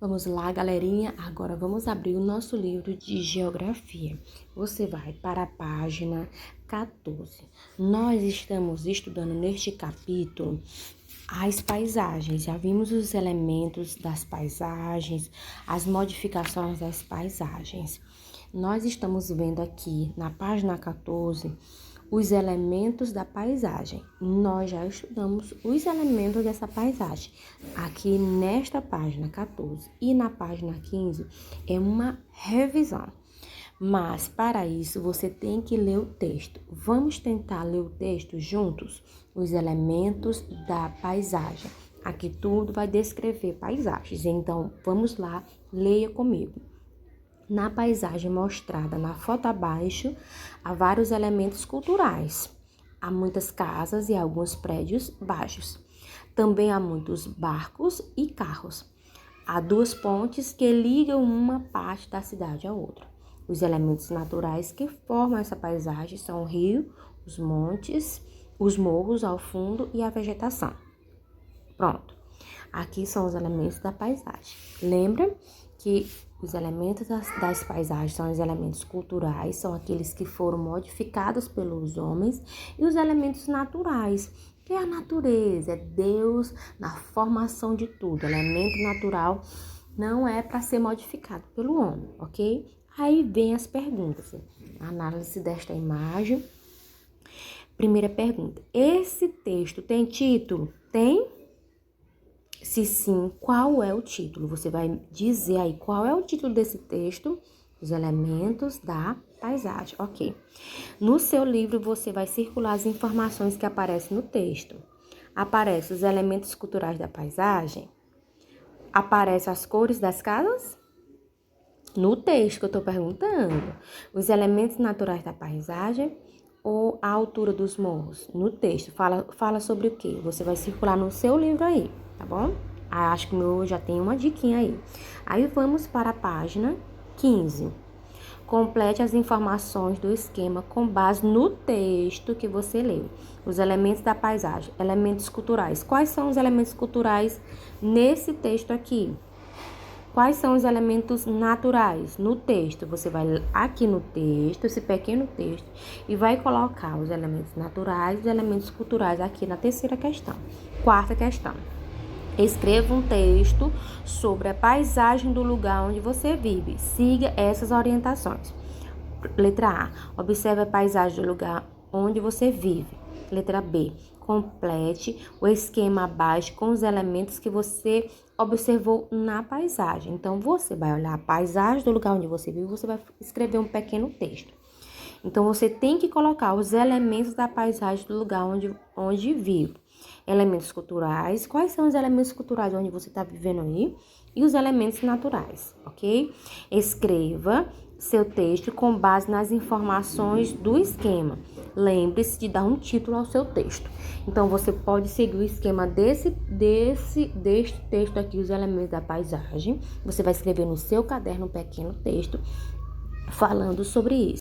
Vamos lá, galerinha. Agora vamos abrir o nosso livro de geografia. Você vai para a página 14. Nós estamos estudando neste capítulo as paisagens. Já vimos os elementos das paisagens, as modificações das paisagens. Nós estamos vendo aqui na página 14 os elementos da paisagem. Nós já estudamos os elementos dessa paisagem aqui nesta página 14 e na página 15 é uma revisão. Mas para isso você tem que ler o texto. Vamos tentar ler o texto juntos? Os elementos da paisagem. Aqui tudo vai descrever paisagens. Então vamos lá, leia comigo. Na paisagem mostrada na foto abaixo, há vários elementos culturais. Há muitas casas e alguns prédios baixos. Também há muitos barcos e carros. Há duas pontes que ligam uma parte da cidade à outra. Os elementos naturais que formam essa paisagem são o rio, os montes, os morros ao fundo e a vegetação. Pronto. Aqui são os elementos da paisagem. Lembra que os elementos das paisagens são os elementos culturais, são aqueles que foram modificados pelos homens, e os elementos naturais, que é a natureza, é Deus na formação de tudo. Elemento natural não é para ser modificado pelo homem, ok? Aí vem as perguntas. A análise desta imagem. Primeira pergunta: esse texto tem título? Tem? Se sim, qual é o título? Você vai dizer aí qual é o título desse texto, os elementos da paisagem, ok. No seu livro, você vai circular as informações que aparecem no texto. Aparecem os elementos culturais da paisagem? Aparecem as cores das casas? No texto que eu estou perguntando. Os elementos naturais da paisagem ou a altura dos morros? No texto. Fala sobre o quê? Você vai circular no seu livro aí. Tá bom? Acho que o meu já tem uma diquinha aí. Aí vamos para a página 15. Complete as informações do esquema com base no texto que você leu. Os elementos da paisagem, elementos culturais. Quais são os elementos culturais nesse texto aqui? Quais são os elementos naturais no texto? Você vai aqui no texto, esse pequeno texto, e vai colocar os elementos naturais e os elementos culturais aqui na terceira questão. Quarta questão. Escreva um texto sobre a paisagem do lugar onde você vive. Siga essas orientações. Letra A. Observe a paisagem do lugar onde você vive. Letra B. Complete o esquema abaixo com os elementos que você observou na paisagem. Então, você vai olhar a paisagem do lugar onde você vive e você vai escrever um pequeno texto. Então, você tem que colocar os elementos da paisagem do lugar onde vive. Elementos culturais. Quais são os elementos culturais onde você está vivendo aí? E os elementos naturais, ok? Escreva seu texto com base nas informações do esquema. Lembre-se de dar um título ao seu texto. Então, você pode seguir o esquema deste texto aqui, os elementos da paisagem. Você vai escrever no seu caderno um pequeno texto falando sobre isso.